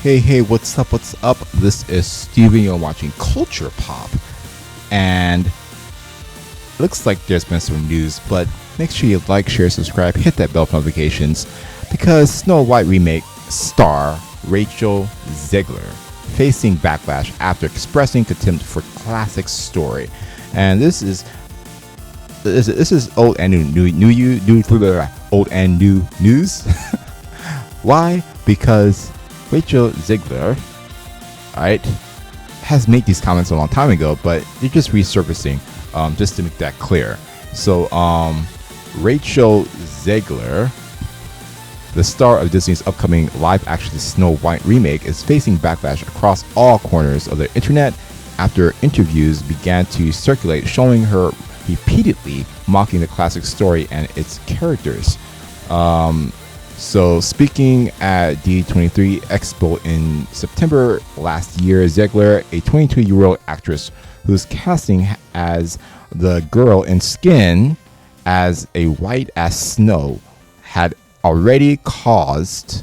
Hey, what's up? This is Steven. You're watching Culture Pop. And it looks like there's been some news, but make sure you like, share, subscribe, hit that bell for notifications, because Snow White remake star Rachel Zegler facing backlash after expressing contempt for classic story. And this is old and new news. Why? Because Rachel Zegler, right, has made these comments a long time ago, but they're just resurfacing, just to make that clear. So, Rachel Zegler, the star of Disney's upcoming live-action Snow White remake, is facing backlash across all corners of the internet after interviews began to circulate showing her repeatedly mocking the classic story and its characters. So speaking at D23 Expo in September last year, Zegler, a 22-year-old actress who's casting as the girl in Skin as a white as snow, had already caused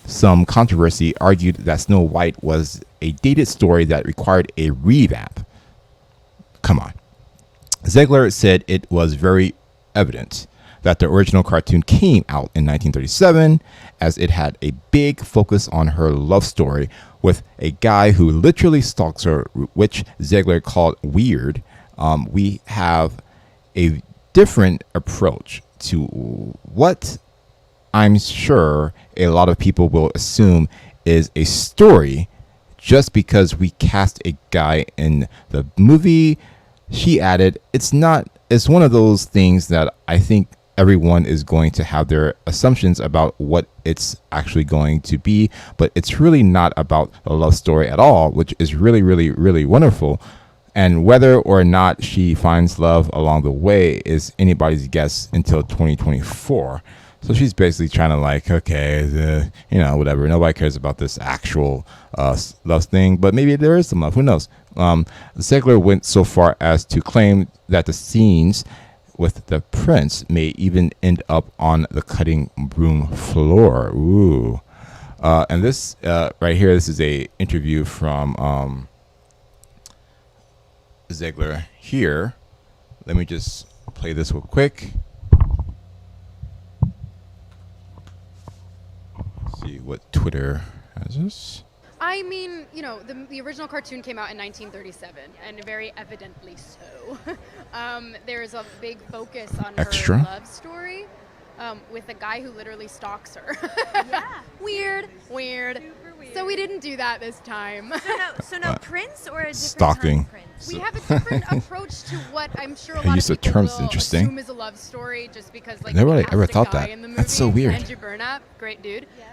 some controversy, argued that Snow White was a dated story that required a revamp. Come on. Zegler said it was very evident that the original cartoon came out in 1937, as it had a big focus on her love story with a guy who literally stalks her, which Zegler called weird. We have a different approach to what I'm sure a lot of people will assume is a story just because we cast a guy in the movie. She added, it's one of those things that I think everyone is going to have their assumptions about what it's actually going to be, but it's really not about the love story at all, which is really, really, really wonderful. And whether or not she finds love along the way is anybody's guess until 2024. So she's basically trying to whatever. Nobody cares about this actual love thing, but maybe there is some love. Who knows? Zegler went so far as to claim that the scenes with the prince may even end up on the cutting room floor. Ooh. And this right here, this is a interview from Zegler here. Let me just play this real quick. See what Twitter has this. I mean, the original cartoon came out in 1937, and very evidently so. There's a big focus on her love story with a guy who literally stalks her. Yeah. Weird. Super weird. So we didn't do that this time. So no prince or a different stalking. Kind of prince? We have a different approach to what I'm sure a lot of people will assume is a love story, just because never really ever thought that. In the movie, that's so weird. Andrew Burnap, great dude. Yeah.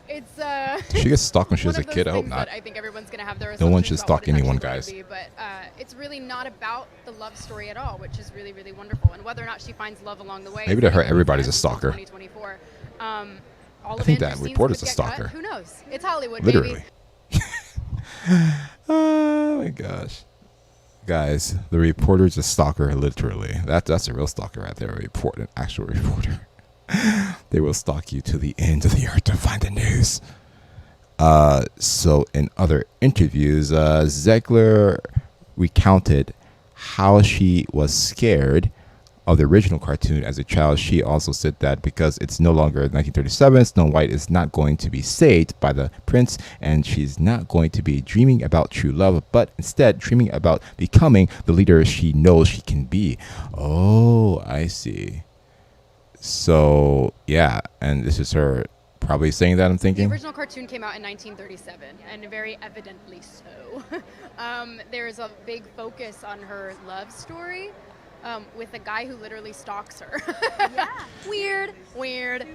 It's she gets stalked when she was a kid. I hope not. I think everyone's gonna have their no one should about stalk what it's anyone, actually guys. going to be, but it's really not about the love story at all, which is really, really wonderful. And whether or not she finds love along the way, maybe to her, everybody's a stalker. 2024. I think that reporter's a stalker. Who knows? It's Hollywood, literally. Baby. Oh my gosh, guys, the reporter's a stalker. Literally, that's a real stalker right there. An actual reporter. They will stalk you to the end of the earth to find the news. So in other interviews, Zegler recounted how she was scared of the original cartoon as a child. She also said that because it's no longer 1937, Snow White is not going to be saved by the prince, and she's not going to be dreaming about true love, but instead dreaming about becoming the leader she knows she can be. Oh, I see. So, yeah, and this is her probably saying that, I'm thinking. The original cartoon came out in 1937, and very evidently so. There's a big focus on her love story with a guy who literally stalks her. Yeah. Weird. Super weird.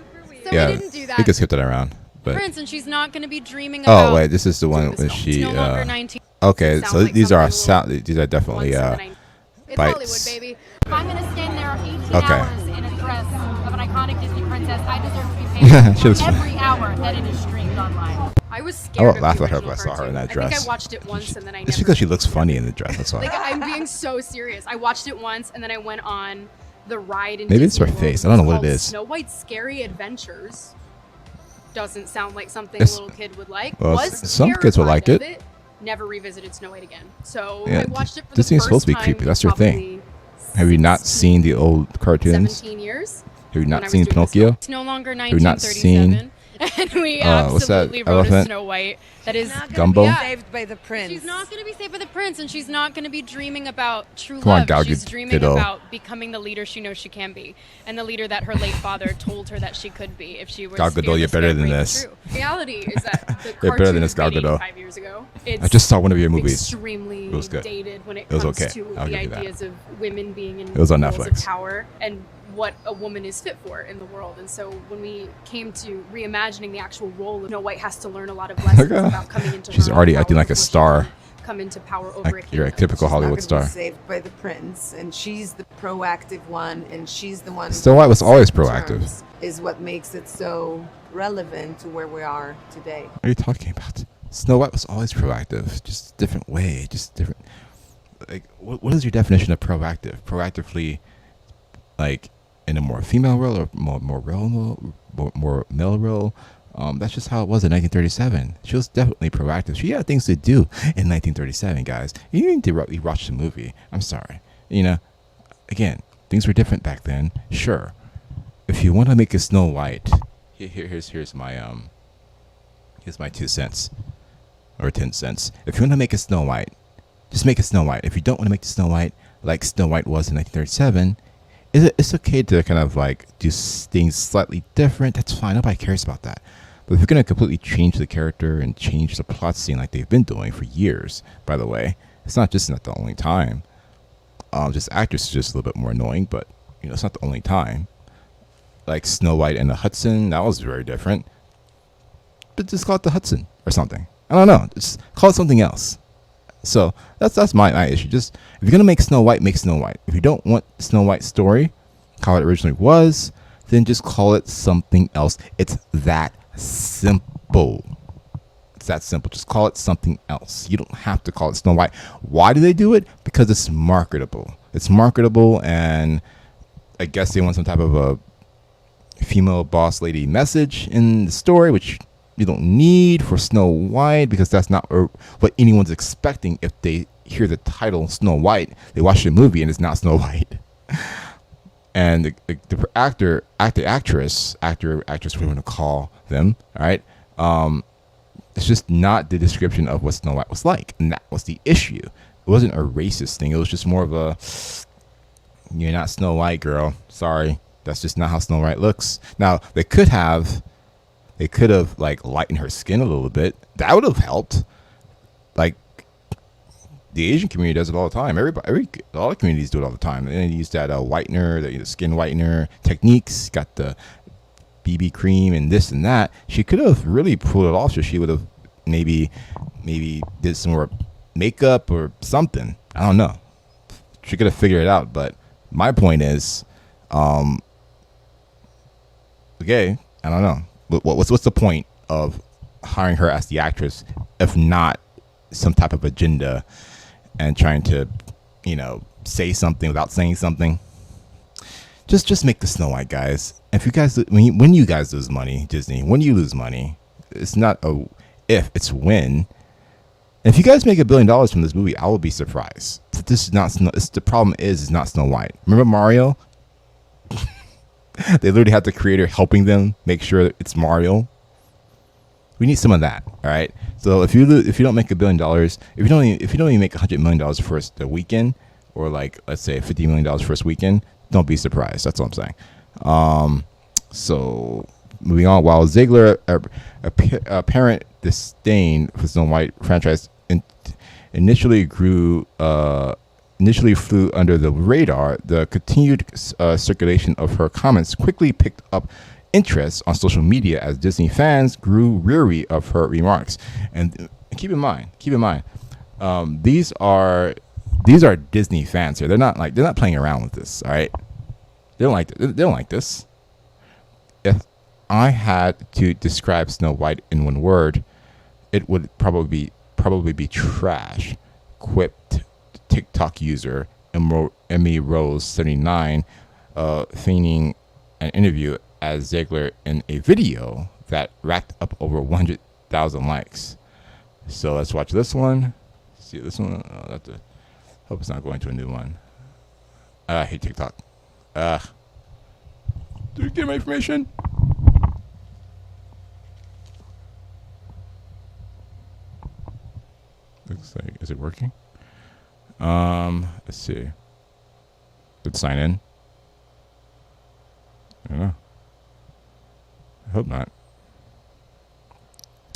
So Yeah, we didn't do that. we could skip that around. But Prince, and she's not going to be dreaming about... Oh, wait, this is the one where she... no longer 19. Okay, so like these are something these are definitely It's bites. Hollywood, baby. If I'm going to stand there 18 Okay. hours in a dress of an iconic Disney princess, I deserve to be paid She looks for every hour that it is streamed online. I was I scared would of laugh the at her if original I saw her in that cartoon. I think dress. I watched it once and then I It's never... because she looks funny in the dress. That's why. Like, I'm being so serious. I watched it once and then I went on the ride in Maybe it's Disney her World. face. I don't know what it called is. Snow White's Scary Adventures. doesn't sound like something It's- a little kid would like. well, Was some kids will like terrified of it. Never revisited Snow White again. So Yeah, I watched it for Disney's the first supposed to be time creepy. That's in your thing. probably Have you not 16, seen the old cartoons? 17 years. Have you when I not was seen doing Pinocchio? It's no longer you not 1937. And we what's that absolutely wrote a elephant? Snow White that is Not gonna Gumbo? be saved by the prince. She's not going to be saved by the prince, and she's not going to be dreaming about true Come on, love. Gal She's Gadot. dreaming about becoming the leader she knows she can be, and the leader that her late father told her that she could be if she was. Gal Gadot, you're fearless, better brave, than and this. true. Reality is that the You're better than cartoon this, Gal was made Gadot. 5 years ago. It's I just saw one of your movies. extremely It was good. dated when it It was comes okay. to I'll the give you that. ideas of women being in It was on roles of Netflix. power and what a woman is fit for in the world. And so when we came to reimagining the actual role, Snow White has to learn a lot of lessons about coming into She's her own already power acting like a before she star. can come into power over Like, a you're a kingdom. typical She's Hollywood not gonna star. be saved by the prince, and she's the proactive one, and she's the one. Snow White was always who proactive. terms Is what makes it so relevant to where we are today. What are you talking about? Snow White was always proactive, just different way, just different. Like, what is your definition of proactive? Proactively, like in a more female role or more male role? That's just how it was in 1937. She was definitely proactive. She had things to do in 1937, guys. You need to watch the movie. I'm sorry. Again, things were different back then. Sure, if you want to make a Snow White, here's my 2 cents or 10 cents. If you want to make a Snow White, just make a Snow White. If you don't want to make the Snow White like Snow White was in 1937, it's okay to kind of like do things slightly different. That's fine. Nobody cares about that. But if you're going to completely change the character and change the plot scene like they've been doing for years, by the way, it's not the only time. Just actress is just a little bit more annoying, but it's not the only time. Like Snow White and the Hudson, that was very different. But just call it the Hudson or something. I don't know. Just call it something else. So that's my issue. Just if you're gonna make Snow White, make Snow White. If you don't want Snow White's story, how it originally was, then just call it something else. It's that simple. It's that simple. Just call it something else. You don't have to call it Snow White. Why do they do it? Because it's marketable. It's marketable, and I guess they want some type of a female boss lady message in the story, which you don't need for Snow White, because that's not what anyone's expecting. If they hear the title Snow White, they watch the movie and it's not Snow White. And the actress, whatever you want to call them, all right, it's just not the description of what Snow White was like, and that was the issue. It wasn't a racist thing. It was just more of a, you're not Snow White, girl. Sorry, that's just not how Snow White looks. Now they could have like lightened her skin a little bit. That would have helped. Like the Asian community does it all the time. All the communities do it all the time. They use that whitener, the skin whitener techniques. Got the BB cream and this and that. She could have really pulled it off. So she would have maybe did some more makeup or something. I don't know. She could have figured it out. But my point is, okay, I don't know. What's the point of hiring her as the actress if not some type of agenda and trying to, say something without saying something? Just make the Snow White, guys. If you guys, when you guys lose money, Disney, when you lose money, it's not a if, it's when. If you guys make $1 billion from this movie, I will be surprised. This is not the problem is not Snow White. Remember Mario? They literally had the creator helping them make sure that it's Mario. We need some of that, all right? So if you don't make $1 billion, if you don't even make $100 million first the weekend, or like let's say $50 million first weekend, don't be surprised. That's all I'm saying. So moving on, while Zegler apparent disdain for Snow White franchise initially flew under the radar, the continued circulation of her comments quickly picked up interest on social media as Disney fans grew weary of her remarks. And keep in mind, these are Disney fans here. They're not playing around with this. All right, they don't like this. If I had to describe Snow White in one word, it would probably be trash. Quipped TikTok user Emmy Rose 79, feigning an interview as Zegler in a video that racked up over 100,000 likes. So let's watch this one. See this one. Hope it's not going to a new one. I hate TikTok. Do you get my information? Looks like, is it working? Let's see. Let's sign in. I don't know. I hope not.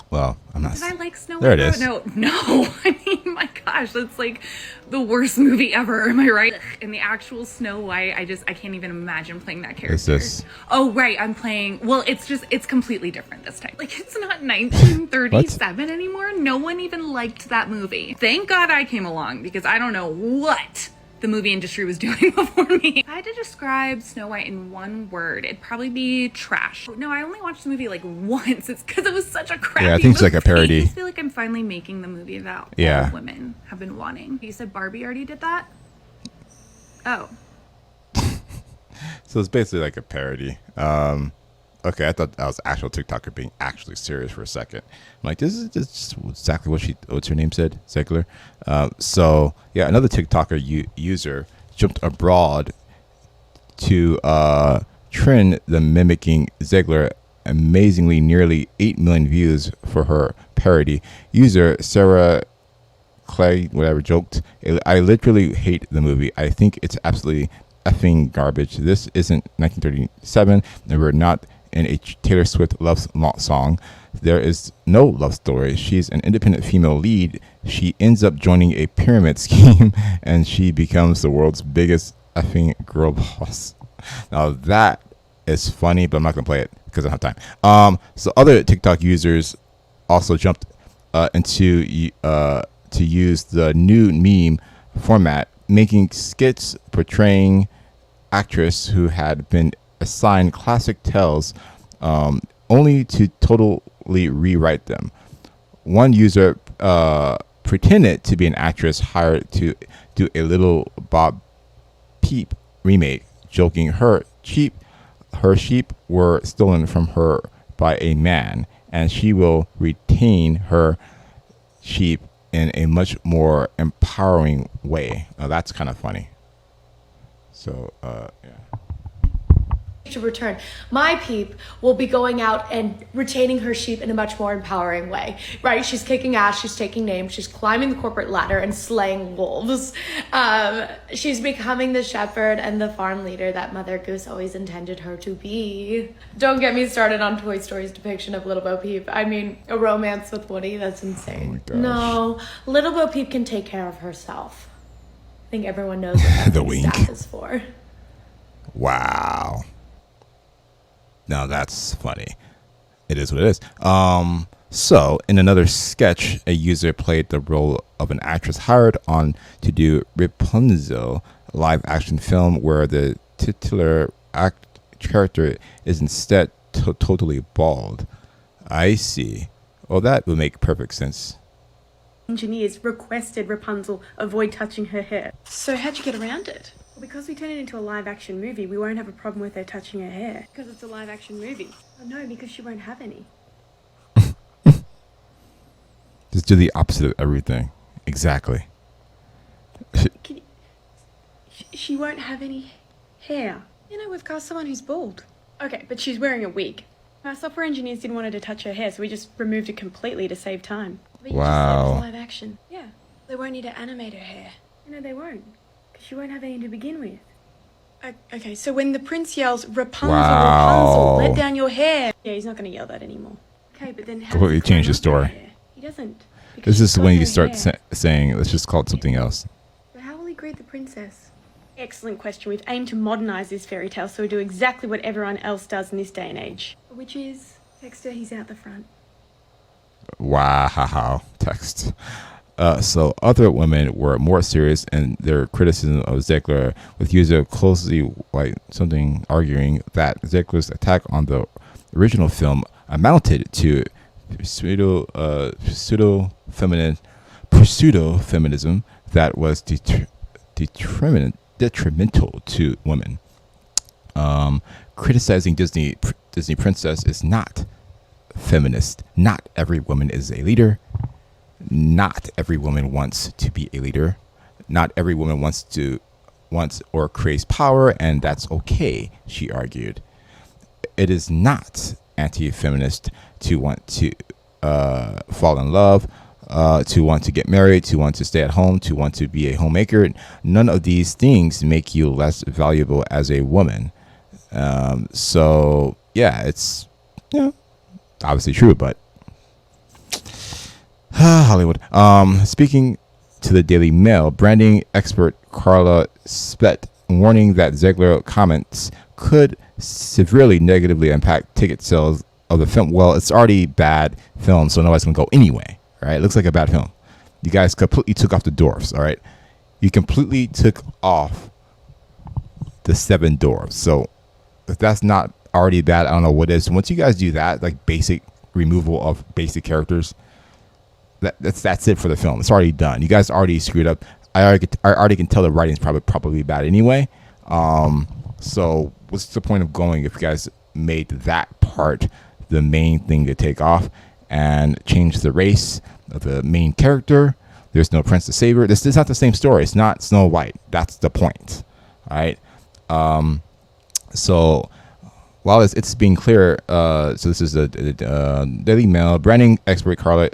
Well, I'm not. Did I like Snow White? There it is. No. I mean, my gosh, that's like the worst movie ever. Am I right? And the actual Snow White, I can't even imagine playing that character. Is this? Oh, right. I'm playing. Well, it's completely different this time. Like, it's not 1937 anymore. No one even liked that movie. Thank God I came along, because I don't know what the movie industry was doing before me. If I had to describe Snow White in one word, it'd probably be trash. No, I only watched the movie like once. It's because it was such a crappy movie. I think it's like a parody. I just feel like I'm finally making the movie that all women have been wanting. You said Barbie already did that? Oh. So it's basically like a parody. Okay, I thought that was actual TikToker being actually serious for a second. I'm like, this is just exactly what's her name said, Zegler. So yeah, another TikToker user jumped abroad to trend the mimicking Zegler. Amazingly, nearly 8 million views for her parody. User Sarah Clay, whatever, joked, "I literally hate the movie. I think it's absolutely effing garbage. This isn't 1937, and we're not in a Taylor Swift love song. There is no love story. She's an independent female lead. She ends up joining a pyramid scheme, and she becomes the world's biggest effing girl boss." Now that is funny, but I'm not gonna play it because I don't have time. So other TikTok users also jumped into to use the new meme format, making skits portraying actress who had been assigned classic tales, only to totally rewrite them. One user pretended to be an actress hired to do a Little Bob Peep remake, joking her sheep were stolen from her by a man, and she will retain her sheep in a much more empowering way. Now that's kind of funny. So yeah. To return. My Peep will be going out and retaining her sheep in a much more empowering way, right? She's kicking ass, she's taking names, she's climbing the corporate ladder and slaying wolves. She's becoming the shepherd and the farm leader that Mother Goose always intended her to be. Don't get me started on Toy Story's depiction of Little Bo Peep. I mean, a romance with Woody, that's insane. Oh my gosh. No, Little Bo Peep can take care of herself. I think everyone knows what the wink staff is for. Wow. Now that's funny. It is what it is. So in another sketch, a user played the role of an actress hired on to do Rapunzel, a live action film where the titular character is instead totally bald. I see. Well, that would make perfect sense. Engineers requested Rapunzel avoid touching her hair. So how'd you get around it? Because we turn it into a live action movie, we won't have a problem with her touching her hair. Because it's a live action movie. Oh no, because she won't have any. Just do the opposite of everything. Exactly. She won't have any hair. You know, we've cast someone who's bald. Okay, but she's wearing a wig. Our software engineers didn't want her to touch her hair, so we just removed it completely to save time. But you just said it Wow. was live action. Yeah. They won't need to animate her hair. No, they won't. Because she won't have any to begin with. Okay, so when the prince yells, "Rapunzel, Wow. Rapunzel, let down your hair." Yeah, he's not going to yell that anymore. Okay, but then how Completely does he change the climb up her story. hair? He doesn't. because This she's is got when no you start hair. saying, let's just call it something else. But how will he greet the princess? Excellent question. We've aimed to modernise this fairy tale so we do exactly what everyone else does in this day and age. Which is, text her, he's out the front. Wow. Text. So other women were more serious in their criticism of Zegler, with user closely like something arguing that Zegler's attack on the original film amounted to pseudo feminism that was detrimental to women. Criticizing Disney princess is not feminist. Not every woman is a leader. Not every woman wants to be a leader. Not every woman wants or craves power, and that's okay, she argued. It is not anti-feminist to want to fall in love, to want to get married, to want to stay at home, to want to be a homemaker. None of these things make you less valuable as a woman. So yeah, it's obviously true, but Hollywood. Speaking to the Daily Mail, branding expert Carla Spett warning that Zegler comments could severely negatively impact ticket sales of the film. Well, it's already bad film, so nobody's gonna go anyway, right? It looks like a bad film. You guys completely took off the dwarfs, all right? You completely took off the 7 dwarfs. So if that's not already bad, I don't know what is. Once you guys do that, like basic removal of basic characters, that's it for the film. It's already done. You guys already screwed up. I already can tell the writing's probably bad anyway. So what's the point of going if you guys made that part the main thing to take off and change the race of the main character? There's no prince to save her. This is not the same story. It's not Snow White. That's the point. All right. So while it's being clear, so this is the Daily Mail branding expert Carla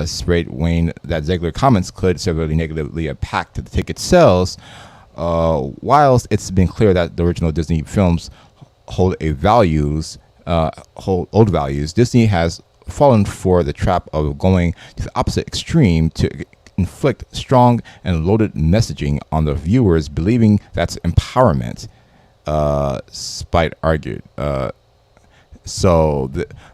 Spett Wayne that Zegler comments could severely negatively impact the ticket sales. Whilst it's been clear that the original Disney films hold old values, Disney has fallen for the trap of going to the opposite extreme to inflict strong and loaded messaging on the viewers, believing that's empowerment. Spite argued.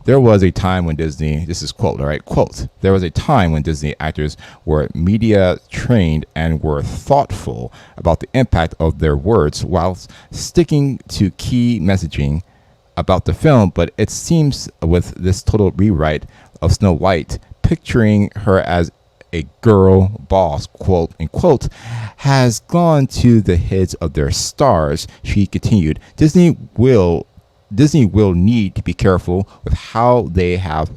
There was a time when Disney, this is quote, all right, quote, there was a time when Disney actors were media trained and were thoughtful about the impact of their words while sticking to key messaging about the film. But it seems with this total rewrite of Snow White, picturing her as a girl boss, quote unquote, has gone to the heads of their stars. She continued, Disney will need to be careful with how they have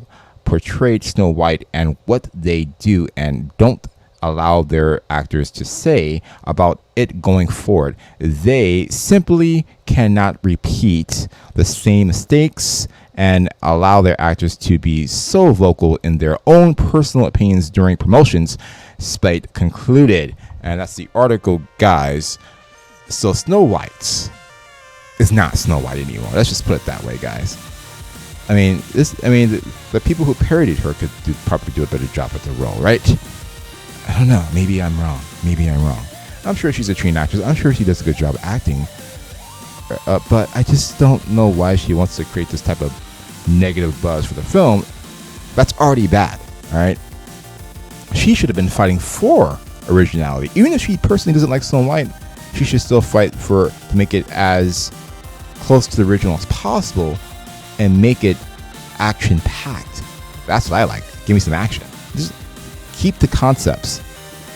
portrayed Snow White and what they do and don't allow their actors to say about it going forward. They simply cannot repeat the same mistakes and allow their actors to be so vocal in their own personal opinions during promotions, Spate concluded. And that's the article, guys. So Snow White is not Snow White anymore. Let's just put it that way, guys. I mean, the people who parodied her could probably do a better job at the role, right? I don't know. Maybe I'm wrong. I'm sure she's a trained actress. I'm sure she does a good job acting. But I just don't know why she wants to create this type of negative buzz for the film. That's already bad, all right? She should have been fighting for originality. Even if she personally doesn't like Snow White, she should still fight to make it as close to the original as possible and make it action-packed. That's what I like. Give me some action. Just keep the concepts.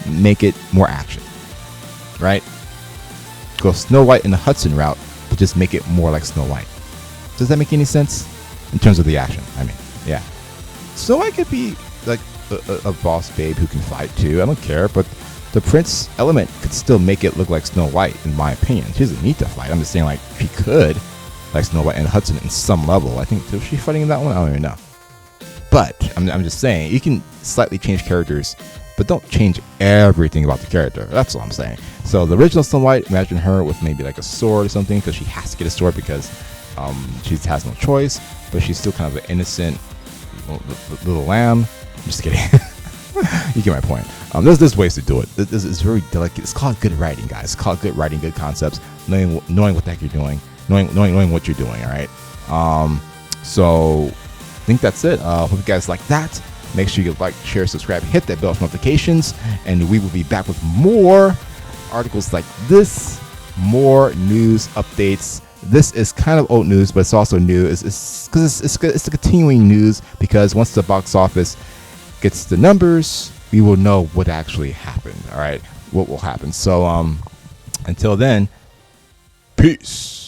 Make it more action, right? Go Snow White in the Hudson route, but just make it more like Snow White. Does that make any sense? In terms of the action, I mean, yeah. Snow White could be like a boss babe who can fight too. I don't care, but the prince element could still make it look like Snow White, in my opinion. She doesn't need to fight. I'm just saying, like, she could, like Snow White and Hudson in some level. I think, was she fighting in that one? I don't even know. But I'm just saying, you can slightly change characters, but don't change everything about the character. That's all I'm saying. So the original Snow White, imagine her with maybe like a sword or something, because she has to get a sword because she has no choice, but she's still kind of an innocent little lamb. I'm just kidding. You get my point. There's ways to do it. This is very delicate. It's called good writing, guys. It's called good writing, good concepts, knowing what the heck you're doing, knowing what you're doing. All right. So I think that's it. Hope you guys like that. Make sure you like, share, subscribe, hit that bell for notifications, and we will be back with more articles like this, more news updates. This is kind of old news, but it's also new. It's the continuing news, because once the box office gets the numbers, we will know what actually happened. All right, what will happen. So until then, peace.